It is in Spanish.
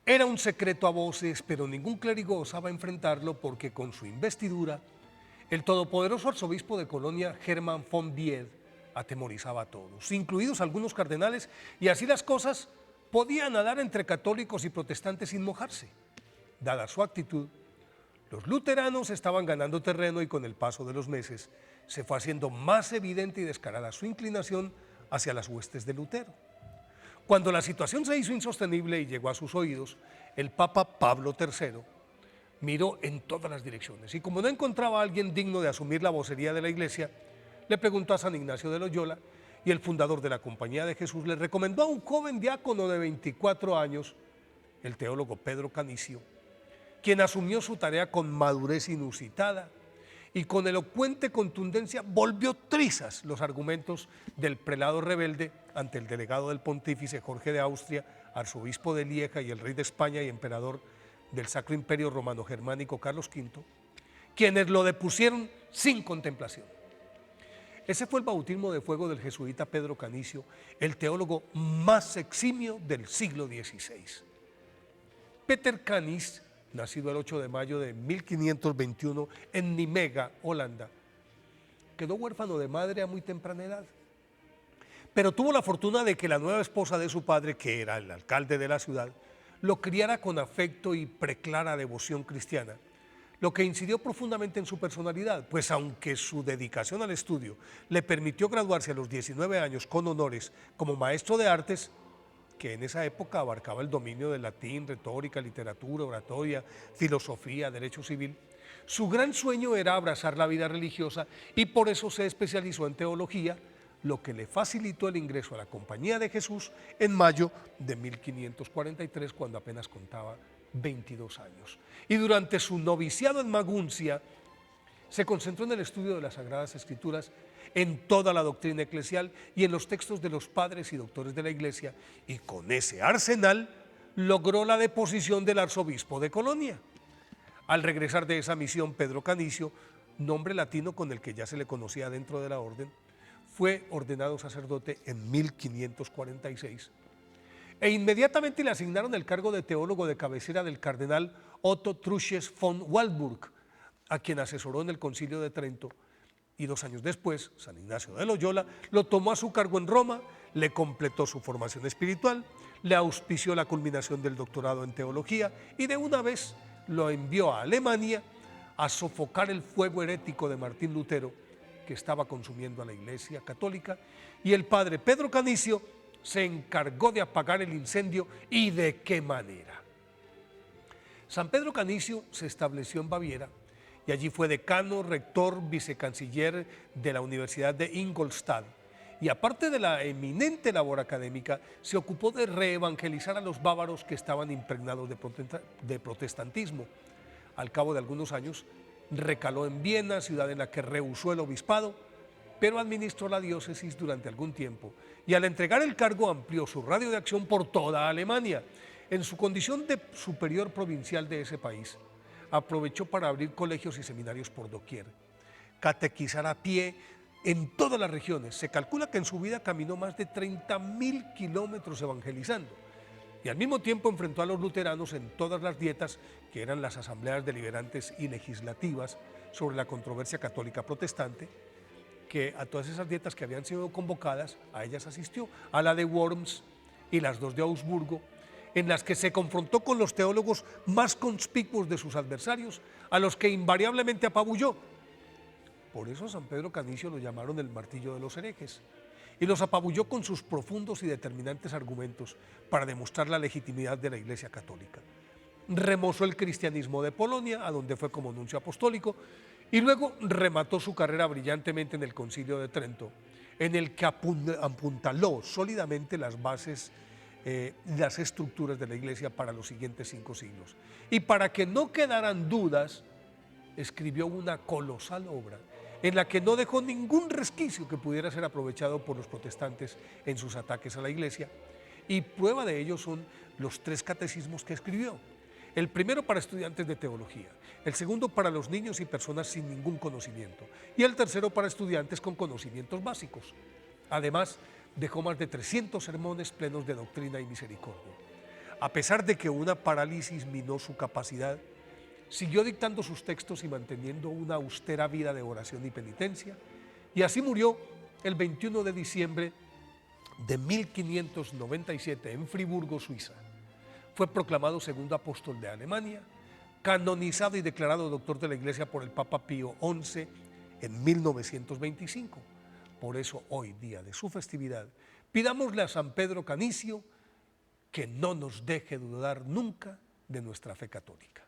Era un secreto a voces, pero ningún clérigo osaba enfrentarlo porque con su investidura, el todopoderoso arzobispo de Colonia, Hermann von Wied, atemorizaba a todos, incluidos algunos cardenales, y así las cosas podían nadar entre católicos y protestantes sin mojarse. Dada su actitud, los luteranos estaban ganando terreno y con el paso de los meses se fue haciendo más evidente y descarada su inclinación hacia las huestes de Lutero. Cuando la situación se hizo insostenible y llegó a sus oídos, el Papa Pablo III miró en todas las direcciones y como no encontraba a alguien digno de asumir la vocería de la Iglesia, le preguntó a San Ignacio de Loyola y el fundador de la Compañía de Jesús le recomendó a un joven diácono de 24 años, el teólogo Pedro Canicio, quien asumió su tarea con madurez inusitada y con elocuente contundencia volvió trizas los argumentos del prelado rebelde ante el delegado del pontífice Jorge de Austria, arzobispo de Lieja y el rey de España y emperador del Sacro Imperio Romano Germánico Carlos V, quienes lo depusieron sin contemplación. Ese fue el bautismo de fuego del jesuita Pedro Canicio, el teólogo más eximio del siglo XVI. Peter Canis, nacido el 8 de mayo de 1521 en Nimega, Holanda, quedó huérfano de madre a muy temprana edad, pero tuvo la fortuna de que la nueva esposa de su padre, que era el alcalde de la ciudad, lo criara con afecto y preclara devoción cristiana, lo que incidió profundamente en su personalidad, pues aunque su dedicación al estudio le permitió graduarse a los 19 años con honores como maestro de artes, que en esa época abarcaba el dominio del latín, retórica, literatura, oratoria, filosofía, derecho civil, su gran sueño era abrazar la vida religiosa y por eso se especializó en teología, lo que le facilitó el ingreso a la Compañía de Jesús en mayo de 1543, cuando apenas contaba 22 años. Y durante su noviciado en Maguncia, se concentró en el estudio de las Sagradas Escrituras, en toda la doctrina eclesial y en los textos de los padres y doctores de la Iglesia, y con ese arsenal logró la deposición del arzobispo de Colonia. Al regresar de esa misión, Pedro Canicio, nombre latino con el que ya se le conocía dentro de la orden, fue ordenado sacerdote en 1546 e inmediatamente le asignaron el cargo de teólogo de cabecera del cardenal Otto Truches von Walburg, a quien asesoró en el Concilio de Trento, y 2 años después, San Ignacio de Loyola lo tomó a su cargo en Roma, le completó su formación espiritual, le auspició la culminación del doctorado en teología y de una vez lo envió a Alemania a sofocar el fuego herético de Martín Lutero, que estaba consumiendo a la Iglesia católica, y el padre Pedro Canicio se encargó de apagar el incendio. ¿Y de qué manera? San Pedro Canicio se estableció en Baviera y allí fue decano, rector, vicecanciller de la Universidad de Ingolstadt. Y aparte de la eminente labor académica, se ocupó de reevangelizar a los bávaros que estaban impregnados de protestantismo. Al cabo de algunos años, recaló en Viena, ciudad en la que rehusó el obispado, pero administró la diócesis durante algún tiempo y al entregar el cargo amplió su radio de acción por toda Alemania. En su condición de superior provincial de ese país, aprovechó para abrir colegios y seminarios por doquier, catequizar a pie en todas las regiones. Se calcula que en su vida caminó más de 30.000 kilómetros evangelizando y al mismo tiempo enfrentó a los luteranos en todas las dietas, que eran las asambleas deliberantes y legislativas sobre la controversia católica protestante, que a todas esas dietas que habían sido convocadas, a ellas asistió, a la de Worms y las 2 de Augsburgo, en las que se confrontó con los teólogos más conspicuos de sus adversarios, a los que invariablemente apabulló. Por eso a San Pedro Canicio lo llamaron el martillo de los herejes, y los apabulló con sus profundos y determinantes argumentos para demostrar la legitimidad de la Iglesia Católica. Remozó el cristianismo de Polonia, a donde fue como nuncio apostólico, y luego remató su carrera brillantemente en el Concilio de Trento, en el que apuntaló sólidamente las bases, las estructuras de la Iglesia para los siguientes 5 siglos. Y para que no quedaran dudas, escribió una colosal obra en la que no dejó ningún resquicio que pudiera ser aprovechado por los protestantes en sus ataques a la Iglesia, y prueba de ello son los 3 catecismos que escribió. El primero para estudiantes de teología, el segundo para los niños y personas sin ningún conocimiento, y el tercero para estudiantes con conocimientos básicos. Además, dejó más de 300 sermones plenos de doctrina y misericordia. a pesar de que una parálisis minó su capacidad, siguió dictando sus textos y manteniendo una austera vida de oración y penitencia, y así murió el 21 de diciembre de 1597 en Friburgo, Suiza. Fue proclamado segundo apóstol de Alemania, canonizado y declarado doctor de la Iglesia por el Papa Pío XI en 1925. Por eso hoy, día de su festividad, pidámosle a San Pedro Canicio que no nos deje dudar nunca de nuestra fe católica.